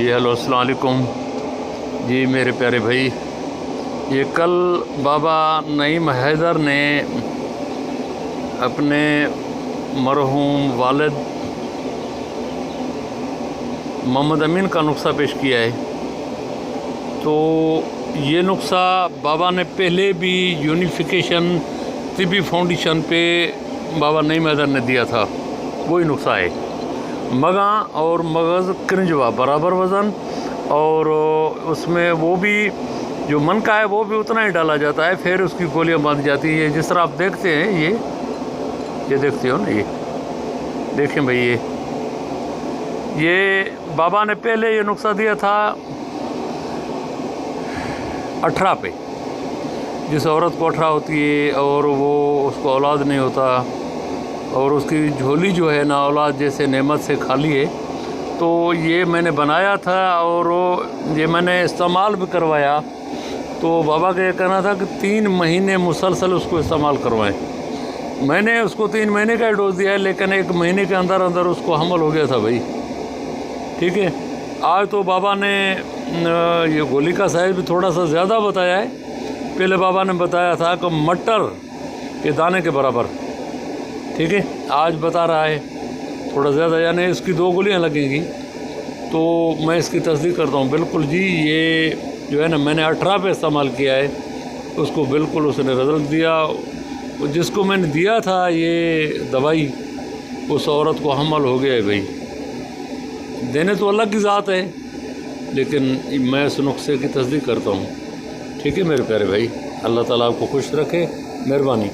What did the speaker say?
جی hello السلام علیکم جی میرے پیارے بھائی، یہ کل بابا نعیم حیدر نے اپنے مرحوم والد محمد امین کا نسخہ پیش کیا ہے۔ تو یہ نسخہ بابا نے پہلے بھی یونیفیکیشن طبی فاؤنڈیشن پہ بابا نعیم حیدر نے دیا تھا، وہی نسخہ ہے۔ مگاں اور مغز کرنجوا برابر وزن، اور اس میں وہ بھی جو من کا ہے وہ بھی اتنا ہی ڈالا جاتا ہے، پھر اس کی گولیاں باندھی جاتی ہیں۔ جس طرح آپ دیکھتے ہیں، یہ دیکھتے ہو نا، یہ دیکھیں بھائی، یہ بابا نے پہلے یہ نسخہ دیا تھا 18 پہ، جس عورت کو 18 ہوتی ہے اور وہ اس کو اولاد نہیں ہوتا اور اس کی جھولی جو ہے نا اولاد جیسے نعمت سے خالی ہے، تو یہ میں نے بنایا تھا اور یہ میں نے استعمال بھی کروایا۔ تو بابا کا یہ کہنا تھا کہ 3 مہینے مسلسل اس کو استعمال کروائیں۔ میں نے اس کو 3 مہینے کا ڈوز دیا ہے، لیکن 1 مہینے کے اندر اندر اس کو حمل ہو گیا تھا بھائی، ٹھیک ہے۔ آج تو بابا نے یہ گولی کا سائز بھی تھوڑا سا زیادہ بتایا ہے۔ پہلے بابا نے بتایا تھا کہ مٹر کے دانے کے برابر، ٹھیک ہے۔ آج بتا رہا ہے تھوڑا زیادہ، یعنی اس کی 2 گولیاں لگیں گی۔ تو میں اس کی تصدیق کرتا ہوں، بالکل جی، یہ جو ہے نا میں نے 18 پہ استعمال کیا ہے، اس کو بالکل اس نے رزلٹ دیا۔ جس کو میں نے دیا تھا یہ دوائی، اس عورت کو حمل ہو گیا ہے بھائی۔ دینے تو اللہ کی ذات ہے، لیکن میں اس نسخے کی تصدیق کرتا ہوں، ٹھیک ہے میرے پیارے بھائی۔ اللہ تعالیٰ آپ کو خوش رکھے، مہربانی۔